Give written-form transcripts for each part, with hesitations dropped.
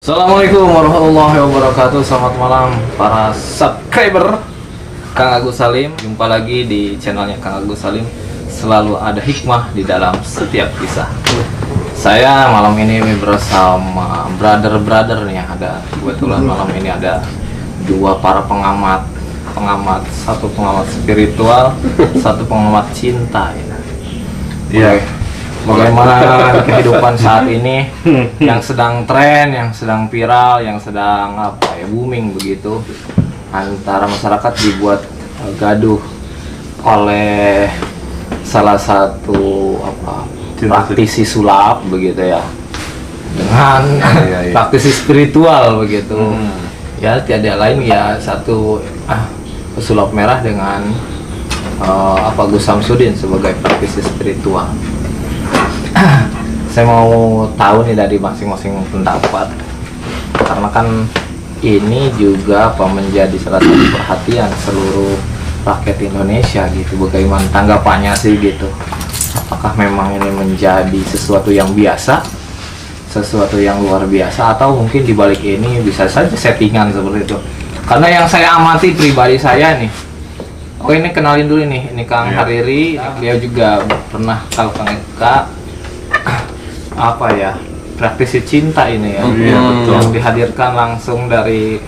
Assalamualaikum warahmatullahi wabarakatuh. Selamat malam para subscriber Kang Agus Salim. Jumpa lagi di channelnya Kang Agus Salim. Selalu ada hikmah di dalam setiap kisah. Saya malam ini bersama brother nih. Ada kebetulan malam ini ada dua para pengamat. Satu pengamat spiritual, satu pengamat cinta. Iya. Bagaimana kehidupan saat ini yang sedang tren, yang sedang viral, yang sedang booming begitu antara masyarakat dibuat gaduh oleh salah satu praktisi sulap begitu ya dengan praktisi spiritual begitu. Ya tiada lain ya satu pesulap merah dengan Gus Samsudin sebagai praktisi spiritual. Saya mau tahu nih dari masing-masing pendapat, karena kan ini juga menjadi salah satu perhatian seluruh rakyat Indonesia gitu. Bagaimana tanggapannya sih gitu? Apakah memang ini menjadi sesuatu yang biasa, sesuatu yang luar biasa, atau mungkin dibalik ini bisa saja settingan seperti itu? Karena yang saya amati pribadi saya nih, ini kenalin dulu nih, ini Kang Hariri, beliau juga pernah tahu Kang Eka. Praktisi cinta ini ya, yang dihadirkan langsung dari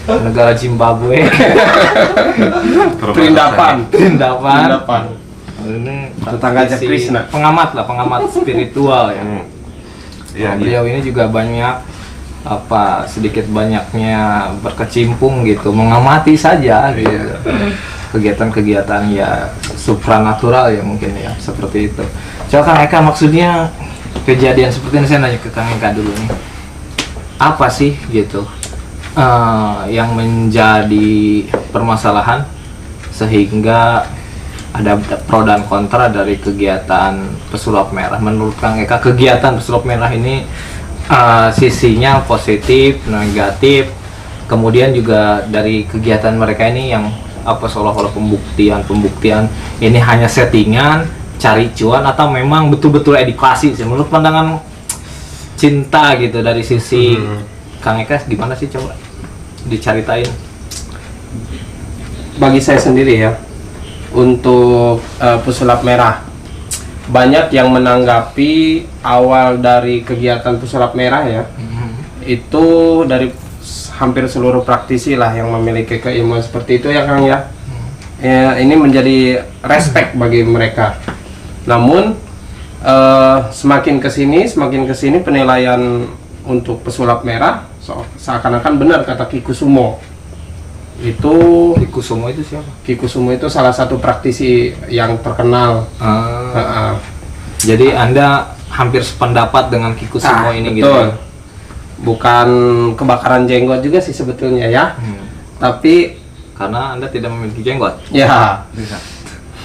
negara Zimbabwe. Perindapan. Ini tetangga Krishna, pengamat spiritual ya. Beliau ini juga banyak sedikit banyaknya berkecimpung gitu, mengamati saja gitu. Kegiatan-kegiatan ya supranatural ya mungkin ya, seperti itu. Coba Kang Eka, maksudnya kejadian seperti ini, saya nanya ke Kang Eka dulu nih, apa sih gitu yang menjadi permasalahan sehingga ada pro dan kontra dari kegiatan pesulap merah? Menurut Kang Eka, kegiatan pesulap merah ini sisinya positif, negatif, kemudian juga dari kegiatan mereka ini yang seolah-olah pembuktian ini hanya settingan, cari cuan, atau memang betul-betul edukasi sih menurut pandangan cinta gitu dari sisi Kang Eka gimana sih, coba diceritain. Bagi saya sendiri ya, untuk pesulap merah, banyak yang menanggapi awal dari kegiatan pesulap merah ya, itu dari hampir seluruh praktisi lah yang memiliki keilmuan seperti itu ya Kang ya. Ini menjadi respect bagi mereka. Namun semakin kesini penilaian untuk pesulap merah seakan-akan benar kata Kikusumo. Kikusumo itu siapa? Kikusumo itu salah satu praktisi yang terkenal. Jadi Anda hampir sependapat dengan Kikusumo ini betul. Gitu. Bukan kebakaran jenggot juga sih sebetulnya ya. Tapi karena Anda tidak memiliki jenggot. Ya.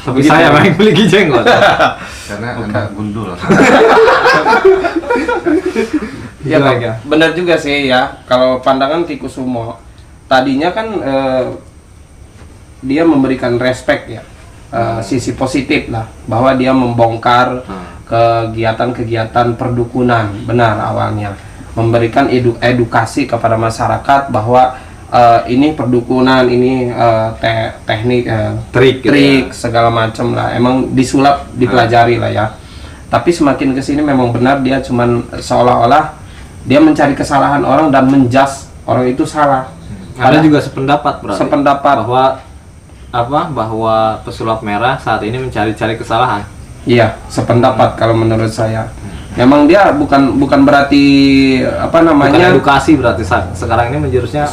Tapi saya memiliki jenggot. Karena Anda gundul. Ya, benar juga sih ya. Kalau pandangan Kikusumo, tadinya kan dia memberikan respect ya, sisi positif lah, bahwa dia membongkar kegiatan-kegiatan perdukunan. Benar, awalnya memberikan edukasi kepada masyarakat bahwa ini perdukunan, ini teknik, trik segala macam lah. Emang disulap, dipelajari lah ya. Tapi semakin kesini memang benar dia cuman seolah-olah dia mencari kesalahan orang dan menjudge orang itu salah. Ada juga sependapat berarti. Sependapat bahwa pesulap merah saat ini mencari-cari kesalahan. Iya, sependapat kalau menurut saya. Memang dia bukan berarti bukan edukasi, berarti sekarang ini menjurusnya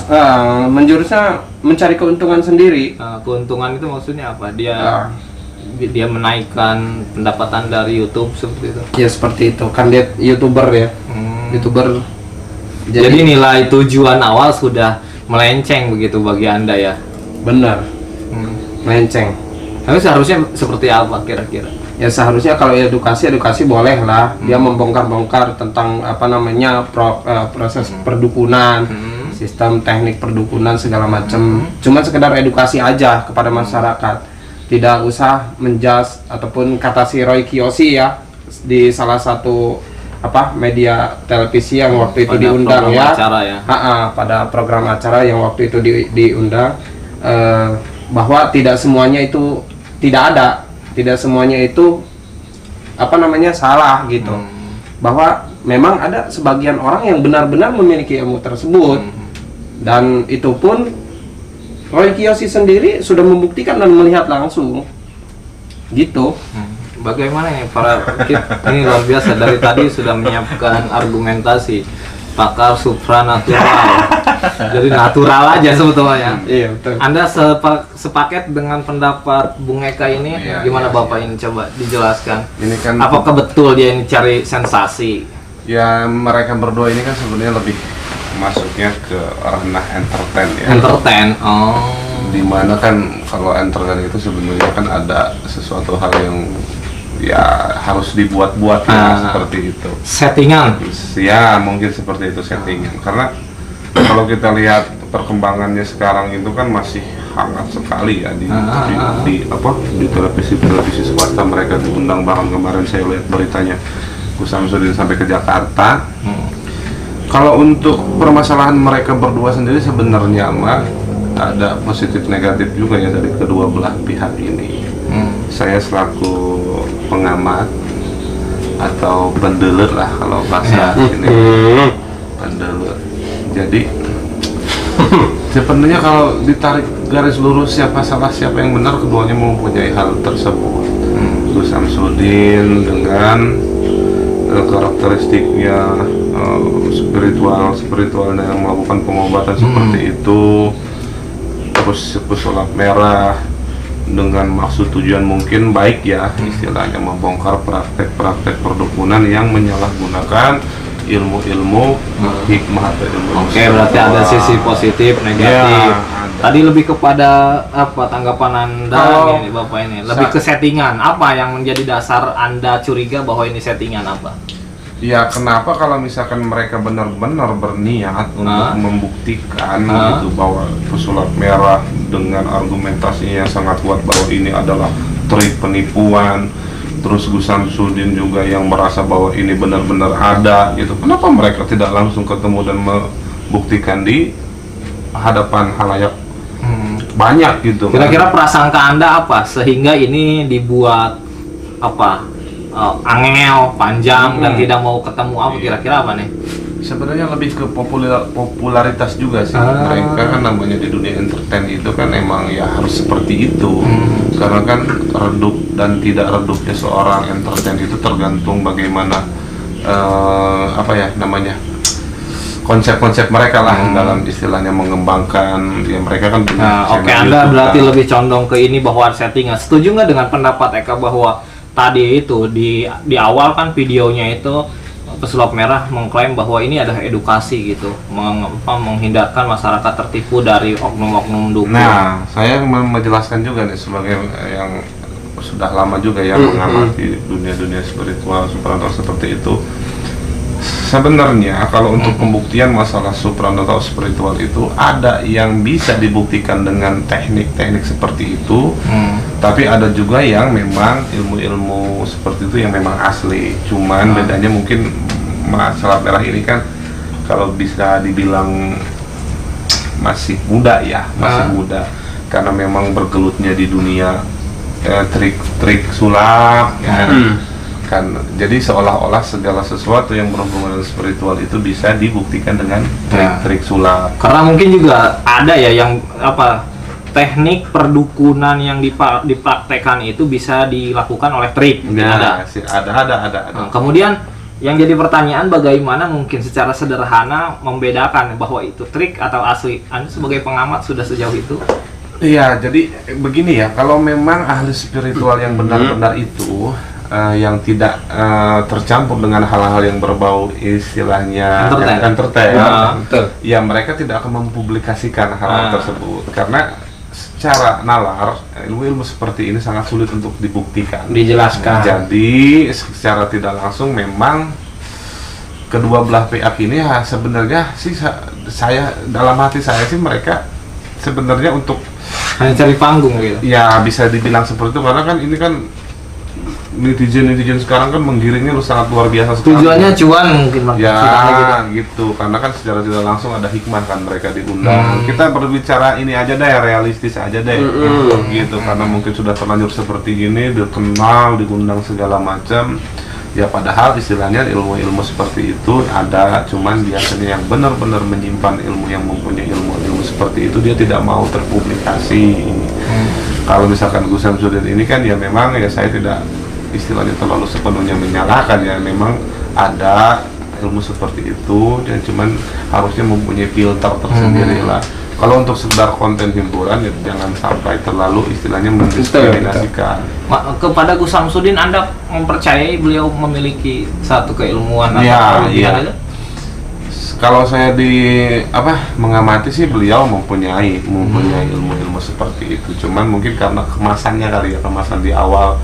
mencari keuntungan sendiri. Keuntungan itu maksudnya apa? Dia menaikkan pendapatan dari YouTube seperti itu. Ya seperti itu kan, dia YouTuber ya. YouTuber. Jadi nilai tujuan awal sudah melenceng begitu bagi Anda ya. Benar. Melenceng. Tapi seharusnya seperti apa kira-kira? Ya seharusnya kalau edukasi boleh lah. Dia membongkar-bongkar tentang proses perdukunan, sistem teknik perdukunan segala macam. Cuma sekedar edukasi aja kepada masyarakat. Tidak usah menjudge, ataupun kata si Roy Kiyoshi ya, di salah satu media televisi yang waktu itu Pada diundang program ya. acara ya. Pada program acara yang waktu itu diundang, bahwa tidak semuanya itu tidak semuanya itu salah gitu. Bahwa memang ada sebagian orang yang benar-benar memiliki ilmu tersebut, dan itu pun Roy Kiyoshi sendiri sudah membuktikan dan melihat langsung gitu. Bagaimana nih para ini luar biasa, dari tadi sudah menyiapkan argumentasi pakar supranatural. Jadi natural aja sebetulnya. Iya, betul. Anda sepaket dengan pendapat Bung Eka ini? Iya, Gimana iya, Bapak ini coba dijelaskan? Ini kan Apakah betul dia ini cari sensasi? ya mereka berdua ini kan sebenarnya lebih masuknya ke ranah entertain ya. Entertain. Oh. Dimana kan kalau entertain itu sebenarnya kan ada sesuatu hal yang ya harus dibuat-buat ya, seperti itu. Settingan. Ya mungkin seperti itu settingan. Karena kalau kita lihat perkembangannya sekarang itu kan masih hangat sekali ya di televisi swasta. Mereka diundang, bahkan kemarin saya lihat beritanya Gus Samsudin sampai ke Jakarta. Kalau untuk permasalahan mereka berdua sendiri sebenarnya mah ada positif negatif juga ya dari kedua belah pihak ini. Saya selaku pengamat atau pendeler lah kalau bahasa ini, pendeler. Jadi sebenarnya kalau ditarik garis lurus siapa salah siapa yang benar, keduanya mempunyai hal tersebut. Gus Samsudin dengan karakteristiknya spiritualnya yang melakukan pengobatan seperti itu, terus pesulap merah dengan maksud tujuan mungkin baik ya, istilahnya membongkar praktek-praktek perdukunan yang menyalahgunakan ilmu-ilmu hikmah atau ilmu. Oke, berarti ada sisi positif, negatif. Ya, tadi lebih kepada apa tanggapan Anda ini Bapak ini? Lebih ke settingan. Apa yang menjadi dasar Anda curiga bahwa ini settingan apa? Ya kenapa kalau misalkan mereka benar-benar berniat untuk membuktikan gitu bahwa pesulap merah dengan argumentasinya yang sangat kuat bahwa ini adalah trik penipuan, terus Gus Samsudin juga yang merasa bahwa ini benar-benar ada gitu, kenapa mereka tidak langsung ketemu dan membuktikan di hadapan halayak banyak gitu? Kira-kira prasangka Anda apa sehingga ini dibuat angel, panjang dan tidak mau ketemu apa? Kira-kira apa nih? Sebenarnya lebih ke popularitas juga sih. Mereka kan namanya di dunia entertain itu kan emang ya harus seperti itu. Karena kan redup dan tidak redupnya seorang entertain itu tergantung bagaimana konsep-konsep mereka lah dalam istilahnya mengembangkan ya mereka kan punya Oke, Anda berarti lebih condong ke ini bahwa settingan. Setuju nggak dengan pendapat Eka bahwa tadi itu di awal kan videonya itu pesulap merah mengklaim bahwa ini adalah edukasi gitu, menghindarkan masyarakat tertipu dari oknum-oknum dukun. Nah, saya menjelaskan juga nih sebagai yang sudah lama juga ya mengamati dunia-dunia spiritual supranatural seperti itu. Sebenarnya kalau untuk pembuktian masalah supranatural spiritual itu ada yang bisa dibuktikan dengan teknik-teknik seperti itu, tapi ada juga yang memang ilmu-ilmu seperti itu yang memang asli. Cuman bedanya mungkin masalah merah ini kan kalau bisa dibilang masih muda ya, masih muda karena memang bergelutnya di dunia trik-trik sulap ya. Kan jadi seolah-olah segala sesuatu yang berhubungan dengan spiritual itu bisa dibuktikan dengan trik-trik sulap. Karena mungkin juga ada ya yang teknik perdukunan yang dipraktekkan itu bisa dilakukan oleh trik. Ada. Nah, kemudian yang jadi pertanyaan bagaimana mungkin secara sederhana membedakan bahwa itu trik atau asli? Anda sebagai pengamat sudah sejauh itu? Iya, jadi begini ya, kalau memang ahli spiritual yang benar-benar itu yang tidak tercampur dengan hal-hal yang berbau istilahnya entertain, ya mereka tidak akan mempublikasikan hal tersebut karena secara nalar ilmu-ilmu seperti ini sangat sulit untuk dibuktikan, dijelaskan. Jadi secara tidak langsung memang kedua belah pihak ini sebenarnya sih saya dalam hati saya sih mereka sebenarnya untuk hanya cari panggung gitu. Ya bisa dibilang seperti itu karena kan ini kan netizen sekarang kan menggiringnya sangat luar biasa sekali. Tujuannya cuan mungkin Ya maksudnya gitu, karena kan secara tidak langsung ada hikmah kan mereka diundang. Kita berbicara ini aja deh, realistis aja deh, gitu. Karena mungkin sudah terlanjur seperti ini, dikenal, diundang segala macam. Ya padahal istilahnya ilmu-ilmu seperti itu ada, cuman biasanya yang benar-benar menyimpan ilmu, yang mempunyai ilmu seperti itu dia tidak mau terpublikasi. Kalau misalkan Gus Samsudin ini kan ya memang ya saya tidak istilahnya terlalu sepenuhnya menyalahkan, ya memang ada ilmu seperti itu dan cuman harusnya mempunyai filter tersendiri lah. Kalau untuk sekedar konten hiburan ya jangan sampai terlalu istilahnya mendiskriminasikan. Kepada Gus Samsudin Anda mempercayai beliau memiliki satu keilmuan Ya, atau iya. gitu? Kalau saya mengamati sih beliau mempunyai ilmu-ilmu seperti itu. Cuman mungkin karena kemasannya kali ya, kemasan di awal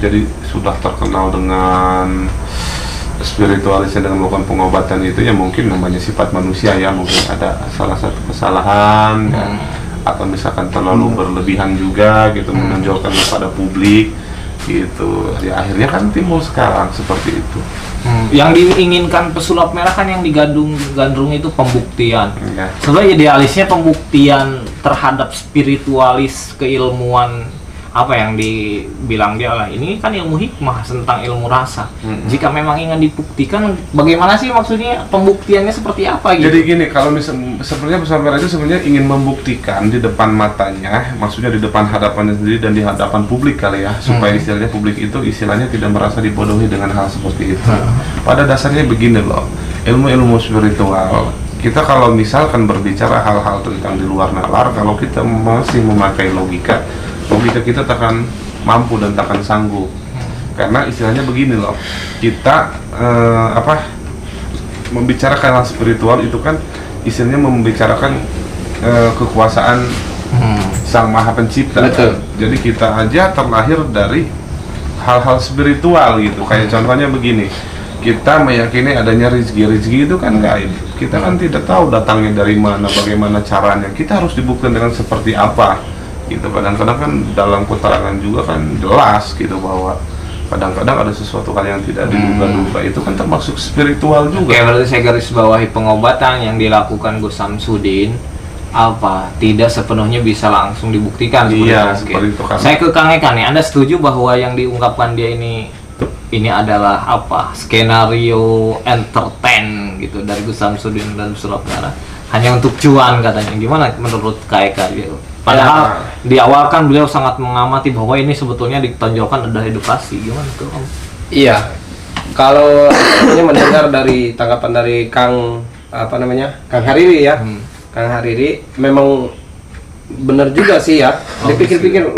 jadi sudah terkenal dengan spiritualisnya dengan melakukan pengobatan itu, ya mungkin namanya sifat manusia ya, mungkin ada salah satu kesalahan ya, atau misalkan terlalu berlebihan juga gitu menonjolkan kepada publik gitu, ya akhirnya kan timbul sekarang seperti itu. Yang diinginkan pesulap merah kan yang digandrung itu pembuktian. Ya. Sebenarnya idealisnya pembuktian terhadap spiritualis keilmuan apa yang dibilang dia lah, ini kan ilmu hikmah tentang ilmu rasa. Jika memang ingin dibuktikan, bagaimana sih maksudnya pembuktiannya seperti apa gitu? Jadi gini, kalau sebenarnya pesulap merah itu sebenarnya ingin membuktikan di depan matanya, maksudnya di depan hadapannya sendiri dan di hadapan publik kali ya, supaya istilahnya publik itu istilahnya tidak merasa dibodohi dengan hal seperti itu. Pada dasarnya begini loh, ilmu-ilmu spiritual kita kalau misalkan berbicara hal-hal tentang di luar nalar, kalau kita masih memakai logika kita takkan mampu dan takkan sanggup. Karena istilahnya begini loh, kita membicarakan hal spiritual itu kan istilahnya membicarakan kekuasaan Sang Maha Pencipta. Kan? Jadi kita aja terlahir dari hal-hal spiritual gitu. Kayak contohnya begini, kita meyakini adanya rezeki itu kan gaib. Kita kan tidak tahu datangnya dari mana, bagaimana caranya. Kita harus dibuktikan dengan seperti apa. Gitu, kadang-kadang kan dalam keterangan juga kan jelas gitu bahwa kadang-kadang ada sesuatu hal yang tidak diduga-duga, itu kan termasuk spiritual juga. Oke, berarti saya garis bawahi pengobatan yang dilakukan Gus Samsudin tidak sepenuhnya bisa langsung dibuktikan. Iya, seperti itu kan. Saya ke Kang Eka nih, Anda setuju bahwa yang diungkapkan dia ini adalah skenario entertain gitu dari Gus Samsudin dan Pesulap Merah, hanya untuk cuan katanya. Gimana menurut Kang Eka gitu? Padahal di awal kan beliau sangat mengamati bahwa ini sebetulnya ditonjolkan ada edukasi. Gimana tuh Om? Iya, kalau mendengar dari tanggapan dari Kang Hariri ya, Kang Hariri memang benar juga sih ya. Dipikir-pikir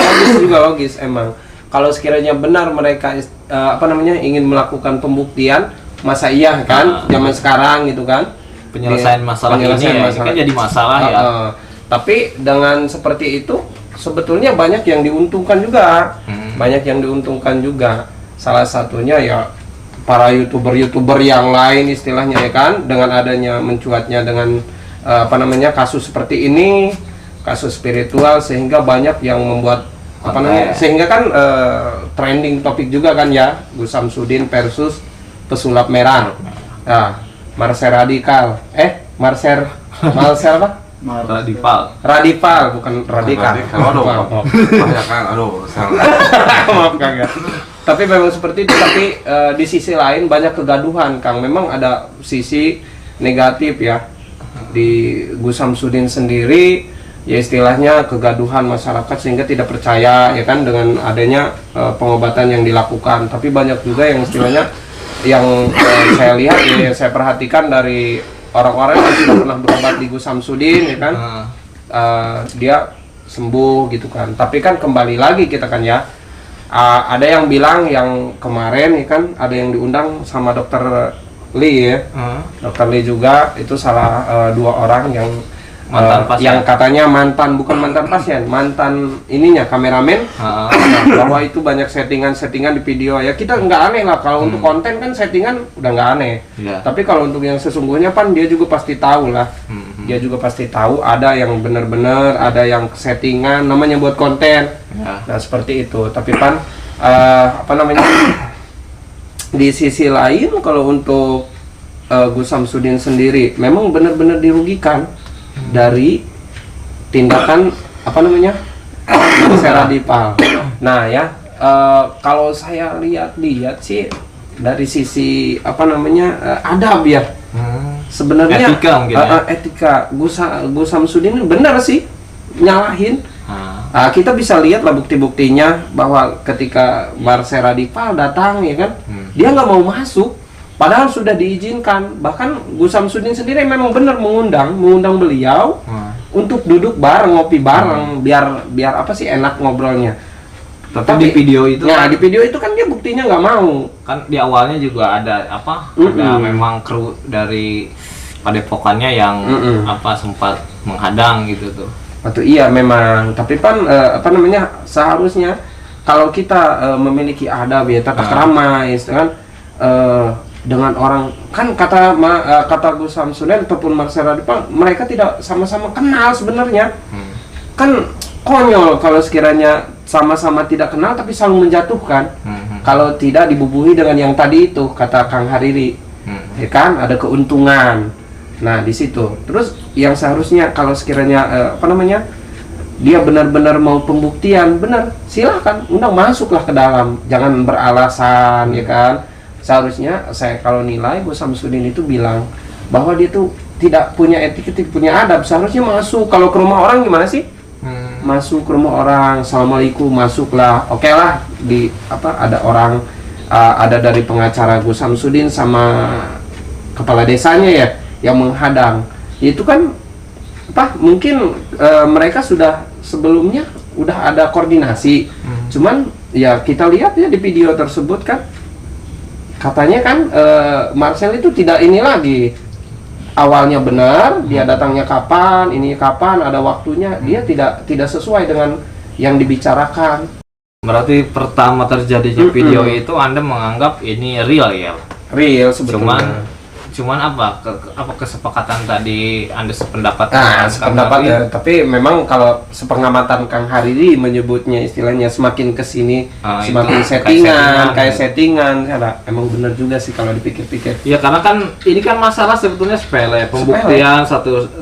logis emang. Kalau sekiranya benar mereka ingin melakukan pembuktian, masa iya kan zaman sekarang gitu kan? Penyelesaian masalah ini kan jadi masalah ya. Tapi dengan seperti itu sebetulnya banyak yang diuntungkan juga. Banyak yang diuntungkan juga. Salah satunya ya para YouTuber yang lain istilahnya ya kan, dengan adanya mencuatnya dengan kasus seperti ini, kasus spiritual, sehingga banyak yang membuat sehingga kan trending topik juga kan ya, Gus Samsudin versus Pesulap Merah. Nah, Marcel Radikal. Marcel apa? Radipal bukan radikal. Aduh, banyak kan, salah. Maaf Kang ya. Tapi memang seperti itu. Tapi di sisi lain banyak kegaduhan Kang. Memang ada sisi negatif ya di Gus Samsudin sendiri. Ya istilahnya kegaduhan masyarakat sehingga tidak percaya ya kan dengan adanya pengobatan yang dilakukan. Tapi banyak juga yang istilahnya yang saya lihat ya, saya perhatikan dari orang-orang yang sudah pernah berobat di Gus Samsudin ya kan, dia sembuh gitu kan. Tapi kan kembali lagi kita kan ya, ada yang bilang yang kemarin ya kan, ada yang diundang sama Dokter Lee ya, Dokter Lee juga itu salah dua orang yang mantan pasien. Yang katanya bukan mantan pasien, mantan kameramen. Bahwa itu banyak settingan di video ya, kita nggak aneh lah kalau untuk konten kan settingan udah nggak aneh. Tapi kalau untuk yang sesungguhnya dia juga pasti tahu lah. Dia juga pasti tahu ada yang benar-benar, ada yang settingan namanya buat konten. Nah seperti itu. Tapi apa namanya, di sisi lain kalau untuk Gus Samsudin sendiri memang benar-benar dirugikan dari tindakan apa namanya Radipal. Nah ya, kalau saya lihat sih dari sisi apa namanya adab ya, sebenarnya etika mungkin ya? Etika Gus Samsudin benar sih nyalahin. Kita bisa lihat lah bukti-buktinya bahwa ketika Marcel Radipal datang ya kan, dia nggak mau masuk, padahal sudah diizinkan. Bahkan Gus Samsudin sendiri memang benar mengundang beliau untuk duduk bareng, ngopi bareng, biar apa sih enak ngobrolnya. Tapi di video itu nah di video itu kan dia buktinya nggak mau. Kan di awalnya juga ada apa? Ada memang kru dari padepokannya yang apa sempat menghadang gitu tuh. Atau iya memang, tapi kan apa namanya, seharusnya kalau kita memiliki adab ya, tata krama ya kan, dengan orang kan kata Gus Samsudin ataupun Marcel Radipal, mereka tidak sama-sama kenal sebenarnya. Kan konyol kalau sekiranya sama-sama tidak kenal tapi saling menjatuhkan. Kalau tidak dibubuhi dengan yang tadi itu kata Kang Hariri, ya kan, ada keuntungan. Nah di situ terus yang seharusnya kalau sekiranya apa namanya, dia benar-benar mau pembuktian, benar silahkan undang, masuklah ke dalam, jangan beralasan ya kan. Seharusnya saya kalau nilai Gus Samsudin itu bilang bahwa dia tuh tidak punya etika, tidak punya adab. Seharusnya masuk, kalau ke rumah orang gimana sih, masuk ke rumah orang, assalamualaikum, masuklah, oke lah, di apa ada orang ada dari pengacara Gus Samsudin sama kepala desanya ya yang menghadang. Itu kan apa, mungkin mereka sudah sebelumnya udah ada koordinasi. Cuman ya kita lihat ya di video tersebut kan katanya kan Marcel itu tidak ini lagi, awalnya benar dia datangnya kapan, ini kapan, ada waktunya, dia tidak sesuai dengan yang dibicarakan. Berarti pertama terjadinya video itu Anda menganggap ini real ya? Real sebetulnya. Cuman apa kesepakatan tadi Anda sependapat? Sependapat ya, tapi memang kalau sepengamatan Kang Hariri menyebutnya istilahnya semakin kesini semakin settingan, kayak settingan. Emang benar juga sih kalau dipikir-pikir. Ya karena kan ini kan masalah sebetulnya sepele, pembuktian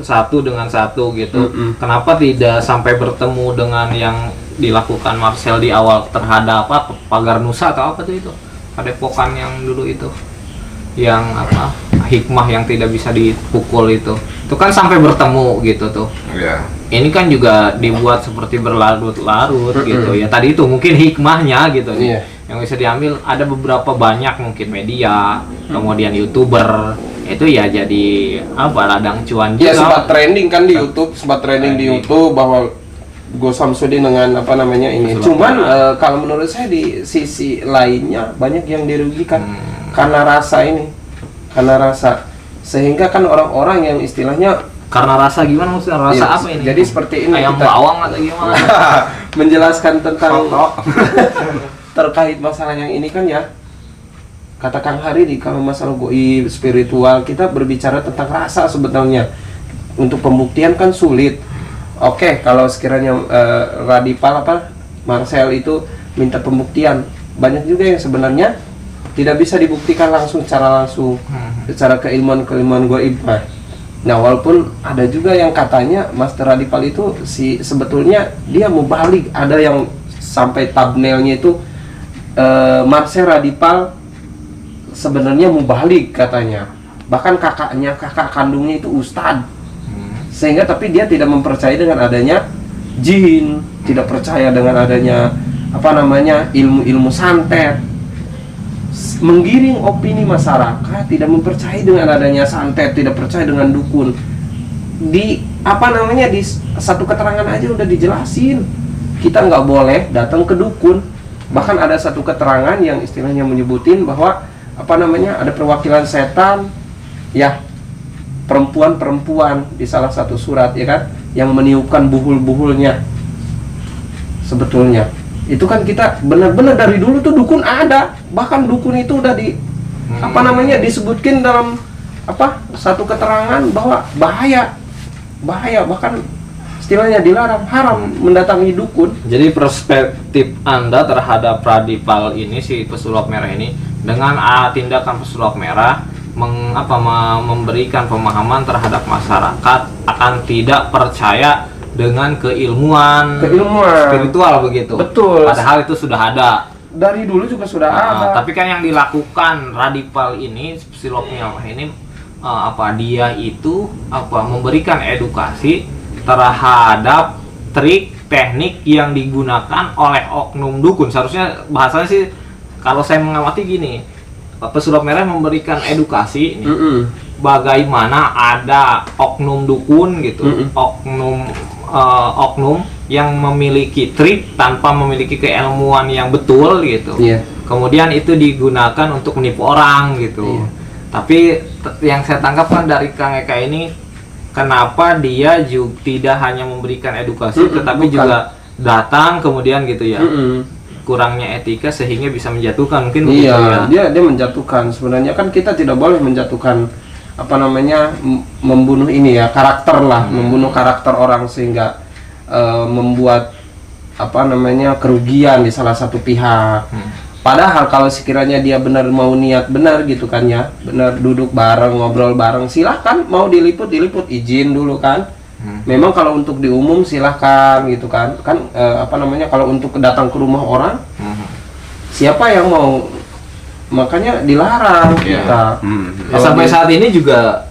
satu dengan satu gitu. Kenapa tidak sampai bertemu dengan yang dilakukan Marcel di awal terhadap apa Pagar Nusa atau apa tuh itu? Padepokan yang dulu itu, yang apa, hikmah yang tidak bisa dipukul itu kan sampai bertemu gitu tuh. Ini kan juga dibuat seperti berlarut-larut gitu ya. Tadi itu mungkin hikmahnya gitu yang bisa diambil. Ada beberapa banyak mungkin media, kemudian YouTuber itu ya jadi apa, ladang cuan juga. Ya sempat trending kan di YouTube, di YouTube bahwa Gus Samsudin dengan apa namanya ini. Cuman kalau menurut saya di sisi lainnya banyak yang dirugikan karena rasa ini. Karena rasa, sehingga kan orang-orang yang istilahnya karena rasa gimana maksudnya, rasa apa ini? Jadi seperti ini, ayam bawang atau gimana? menjelaskan tentang terkait masalah yang ini kan ya, kata Kang Hariri kalau masalah goib spiritual kita berbicara tentang rasa sebetulnya. Untuk pembuktian kan sulit. Oke, kalau sekiranya Radipal apa Marcel itu minta pembuktian, banyak juga yang sebenarnya tidak bisa dibuktikan secara langsung secara keilmuan goib. Nah walaupun ada juga yang katanya Master Radipal itu sebetulnya dia mau balik, ada yang sampai thumbnailnya itu Marcel Radipal sebenarnya mau balik katanya, bahkan kakak kandungnya itu ustadz, sehingga tapi dia tidak mempercayai dengan adanya jin, tidak percaya dengan adanya apa namanya ilmu santet, menggiring opini masyarakat, tidak mempercayai dengan adanya santet, tidak percaya dengan dukun. Di apa namanya, di satu keterangan aja udah dijelasin kita nggak boleh datang ke dukun. Bahkan ada satu keterangan yang istilahnya menyebutin bahwa apa namanya, ada perwakilan setan ya, perempuan di salah satu surat ya kan, yang meniupkan buhul-buhulnya. Sebetulnya itu kan kita benar-benar dari dulu tuh dukun ada, bahkan dukun itu udah di apa namanya disebutkan dalam apa satu keterangan bahwa bahaya, bahkan istilahnya dilarang, haram mendatangi dukun. Jadi perspektif Anda terhadap Pradipal ini, si pesulap merah ini, dengan tindakan pesulap merah memberikan pemahaman terhadap masyarakat akan tidak percaya dengan keilmuan spiritual begitu. Betul. Padahal itu sudah ada. Dari dulu juga sudah ada. Tapi kan yang dilakukan Pradipal ini, pesulap merah ini, dia itu memberikan edukasi terhadap trik teknik yang digunakan oleh oknum dukun. Seharusnya bahasanya sih, kalau saya mengamati gini, pesulap merah memberikan edukasi bagaimana ada oknum dukun gitu, oknum yang memiliki trik tanpa memiliki keilmuan yang betul gitu. Kemudian itu digunakan untuk menipu orang gitu. Tapi yang saya tangkapkan dari Kang Eka ini, kenapa dia juga tidak hanya memberikan edukasi, tetapi juga datang kemudian gitu ya. Kurangnya etika sehingga bisa menjatuhkan mungkin. Iya, dia menjatuhkan. Sebenarnya kan kita tidak boleh menjatuhkan membunuh ini ya, karakter lah, membunuh karakter orang sehingga membuat kerugian di salah satu pihak. Padahal kalau sekiranya dia benar mau niat benar gitu kan ya, benar duduk bareng, ngobrol bareng, silahkan, mau diliput izin dulu kan. Memang kalau untuk di umum silahkan gitu kan. Kalau untuk datang ke rumah orang, siapa yang mau, makanya dilarang kita. Sampai saat ini juga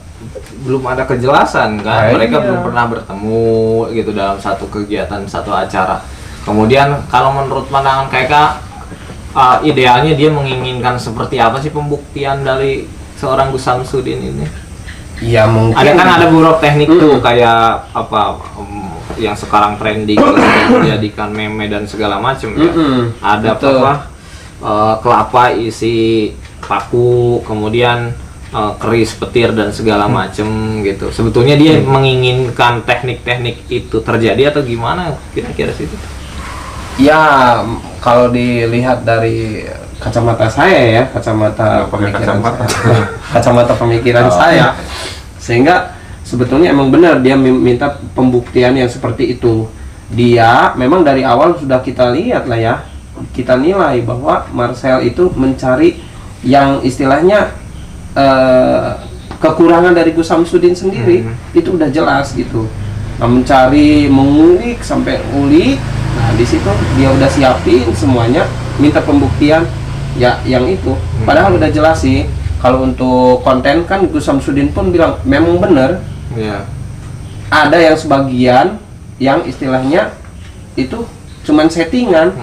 belum ada kejelasan kan, mereka belum pernah bertemu gitu dalam satu kegiatan, satu acara. Kemudian kalau menurut pandangan KK, idealnya dia menginginkan seperti apa sih pembuktian dari seorang Gus Samsudin ini? Ya mungkin. Ada beberapa teknik tuh kayak yang sekarang trending menjadikan meme dan segala macam ya. Ada kelapa isi paku, kemudian keris petir dan segala macam gitu. Sebetulnya dia menginginkan teknik-teknik itu terjadi atau gimana kira-kira situ? Ya, kalau dilihat dari kacamata saya ya, kacamata pemikiran saya, sehingga sebetulnya emang benar dia minta pembuktian yang seperti itu. Dia memang dari awal sudah kita lihat lah ya, kita nilai bahwa Marcel itu mencari yang istilahnya kekurangan dari Gus Samsudin sendiri, itu udah jelas gitu. Mencari, mengulik sampai ulik. Nah, di situ dia udah siapin semuanya, minta pembuktian ya yang itu. Padahal udah jelas sih. Kalau untuk konten kan Gus Samsudin pun bilang memang benar. Ada yang sebagian yang istilahnya itu cuman settingan.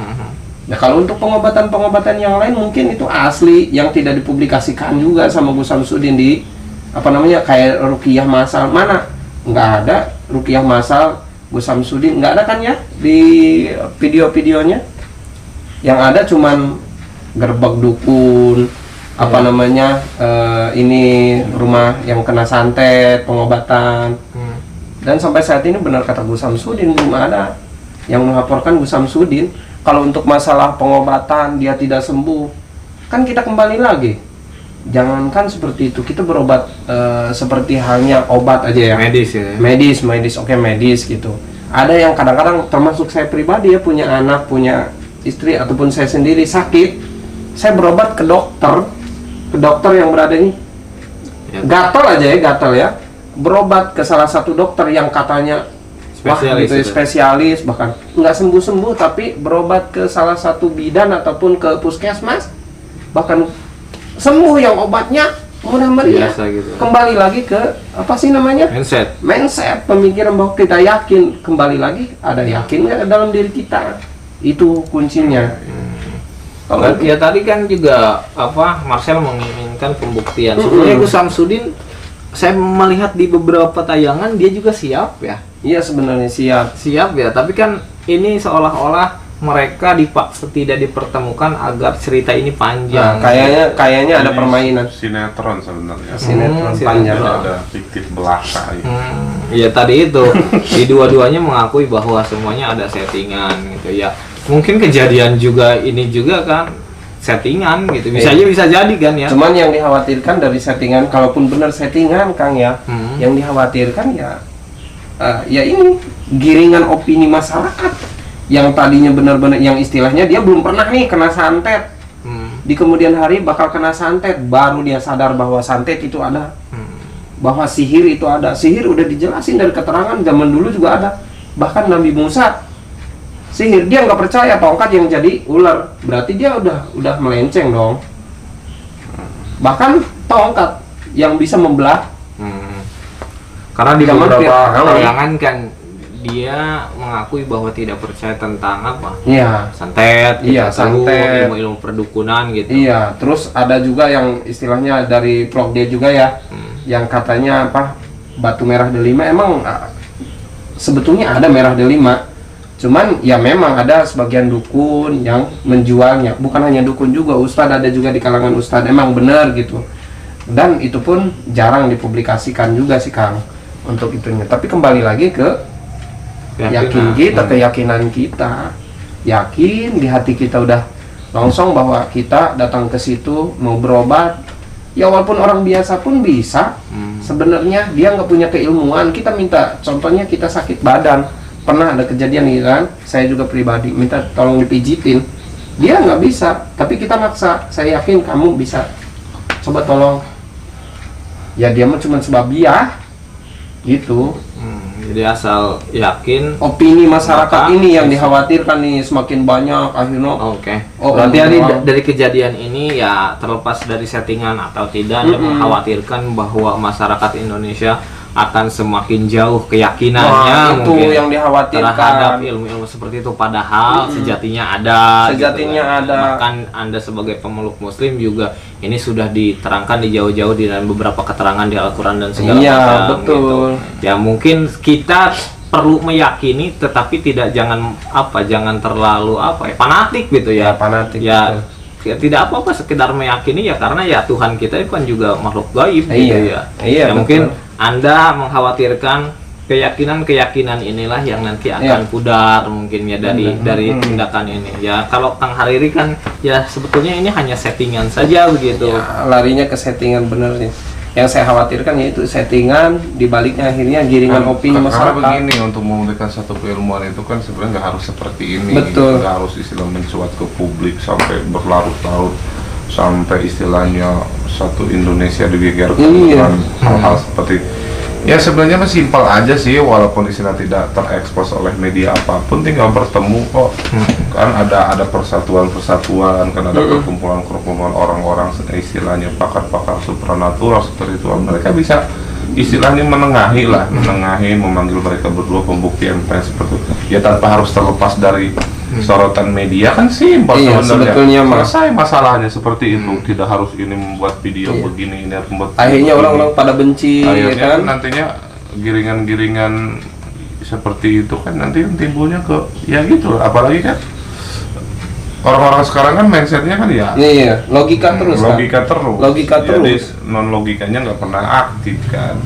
Nah, kalau untuk pengobatan yang lain mungkin itu asli yang tidak dipublikasikan juga sama Gus Samsudin di kayak ruqyah masal. Mana nggak ada ruqyah masal Gus Samsudin, nggak ada kan ya di video-videonya. Yang ada cuman gerbek dukun, ini rumah yang kena santet, pengobatan. Dan sampai saat ini benar kata Gus Samsudin, belum ada yang melaporkan Gus Samsudin. Kalau untuk masalah pengobatan dia tidak sembuh, kan kita kembali lagi. Jangankan seperti itu, kita berobat seperti halnya obat aja ya. Medis ya. Medis, oke, medis gitu. Ada yang kadang-kadang termasuk saya pribadi ya, punya anak, punya istri ataupun saya sendiri sakit, saya berobat ke dokter yang berada ini. Gatal ya. Berobat ke salah satu dokter yang katanya spesialis, bahkan nggak sembuh-sembuh, tapi berobat ke salah satu bidan ataupun ke puskesmas, bahkan sembuh yang obatnya murah meriah. Gitu. Kembali lagi ke mindset, pemikiran bahwa kita yakin. Kembali lagi, ada yakin nggak dalam diri kita, itu kuncinya. Ya tadi kan juga Marcel menginginkan pembuktian. Sebenarnya Gus Samsudin, saya melihat di beberapa tayangan dia juga siap ya. Iya, sebenarnya siap ya, tapi kan ini seolah-olah mereka dipaksa tidak dipertemukan agar cerita ini panjang. Nah, kayaknya ada permainan sinetron sebenarnya. Sinetron panjang. Ada fiktif belaka. Iya tadi itu di dua-duanya mengakui bahwa semuanya ada settingan gitu ya. Mungkin kejadian juga ini juga kan settingan gitu. Bisa jadi kan ya. Cuman yang dikhawatirkan dari settingan, kalaupun benar settingan Kang ya, yang dikhawatirkan ya ya ini giringan opini masyarakat yang tadinya benar-benar yang istilahnya dia belum pernah nih kena santet, di kemudian hari bakal kena santet, baru dia sadar bahwa santet itu ada, bahwa sihir itu ada. Sihir udah dijelasin dari keterangan zaman dulu juga ada, bahkan Nabi Musa sihir, dia nggak percaya tongkat yang jadi ular, berarti dia udah melenceng dong. Bahkan tongkat yang bisa membelah. Karena di Zaman beberapa Fir'aun. kalangan kan dia mengakui bahwa tidak percaya tentang apa? Iya. Santet, Iya, kita tahu santet. ilmu-ilmu perdukunan gitu. Iya, terus ada juga yang istilahnya dari vlog dia juga ya, yang katanya apa, batu merah delima. Emang sebetulnya ada merah delima, cuman ya memang ada sebagian dukun yang menjualnya. Bukan hanya dukun juga, ustadz ada juga di kalangan ustadz, emang benar gitu. Dan itu pun jarang dipublikasikan juga sih Kang untuk itunya. Tapi kembali lagi ke yakin kita, keyakinan kita. Yakin di hati kita udah langsung bahwa kita datang ke situ mau berobat. Ya walaupun orang biasa pun bisa. Sebenarnya dia nggak punya keilmuan. Kita minta, contohnya kita sakit badan. Pernah ada kejadian nih kan, saya juga pribadi minta tolong dipijitin. Dia nggak bisa, tapi kita maksa. Saya yakin kamu bisa. Coba tolong. Ya dia mah cuma sebabiah gitu. Jadi asal yakin. Opini masyarakat Maka, ini yang dikhawatirkan nih semakin banyak akhirnya. Oke. Oh, Berarti orang- dari kejadian ini ya terlepas dari settingan atau tidak, Anda mengkhawatirkan bahwa masyarakat Indonesia akan semakin jauh keyakinannya Nah, itu mungkin yang dikhawatirkan. terhadap ilmu-ilmu seperti itu, padahal sejatinya ada. Sejatinya kan. ada. Bahkan Anda sebagai pemeluk Muslim juga ini sudah diterangkan di jauh-jauh di dalam beberapa keterangan di Al-Quran dan segala Iya, macam. betul. Gitu. Ya mungkin kita perlu meyakini, tetapi jangan terlalu fanatik gitu ya. Fanatik. Ya, ya tidak apa-apa sekedar meyakini ya, karena ya Tuhan kita itu kan juga makhluk gaib gitu ya. Iya, Ya, betul. mungkin Anda mengkhawatirkan keyakinan inilah yang nanti akan pudar mungkin ya dari tindakan ini. Ya kalau Kang Hariri kan ya sebetulnya ini hanya settingan saja begitu. Ya, larinya ke settingan bener nih. Yang saya khawatirkan yaitu settingan, dibaliknya akhirnya giringan opini Karena masyarakat. begini, untuk memberikan satu keilmuan itu kan sebenarnya nggak harus seperti ini. Betul. Nggak harus istilah mencuat ke publik sampai berlarut-larut, sampai istilahnya satu Indonesia digegerkan Iya. dengan hal-hal seperti. Ya sebenarnya mah simpel aja sih, walaupun istilah tidak terekspos oleh media apapun, tinggal bertemu kok. Kan ada persatuan-persatuan, kan ada perkumpulan-perkumpulan orang-orang istilahnya pakar-pakar supranatural seperti itu. Mereka bisa istilahnya menengahi, memanggil mereka berdua, pembuktian seperti itu. Ya tanpa harus terlepas dari sorotan media, kan simpel Iya, sebenarnya. sebetulnya mah. Selesai masalahnya seperti itu. Tidak harus ini membuat video begini, ini harus membuat Akhirnya begini. orang-orang pada benci, ya Akhirnya kan? nantinya giringan-giringan seperti itu kan nanti timbulnya ke ya gitu. Apalagi kan orang-orang sekarang kan mindsetnya kan ya Iya, logika terus kan? logika terus. Jadi terus. non logikanya nggak pernah aktif kan.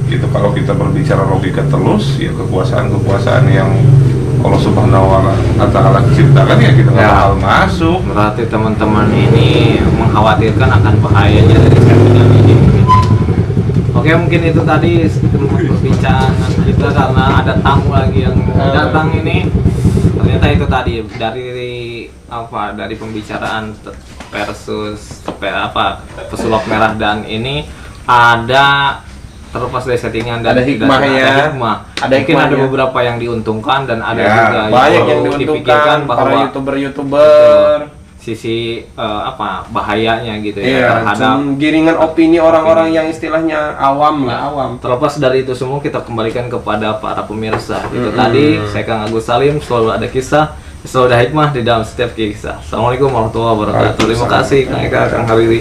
Gitu. Kalau kita berbicara logika terus, ya kekuasaan yang Allah Subhanahu wa Ta'ala ciptakan ya kita nggak bakal masuk. Berarti teman-teman ini mengkhawatirkan akan bahayanya dari settingan ini. Oke, mungkin itu tadi perbincangan kita karena ada tamu lagi yang datang ini. Ternyata itu tadi dari pembicaraan versus pesulap merah dan ini ada terlepas dari settingan dan Ada hikmahnya. ada hikmah. Ada Mungkin ada hikmahnya. beberapa yang diuntungkan dan ada Ya, juga Banyak yang perlu diuntungkan para bahwa youtuber-youtuber. sisi bahayanya gitu ya Iya, terhadap giringan opini orang-orang yang istilahnya awam lah, awam. terlepas dari itu semua kita kembalikan kepada para pemirsa. Itu tadi saya Kang Agus Salim, selalu ada kisah, selalu ada hikmah di dalam setiap kisah. Assalamualaikum warahmatullahi wabarakatuh. Terima kasih Kang Eka, Kang Hariri.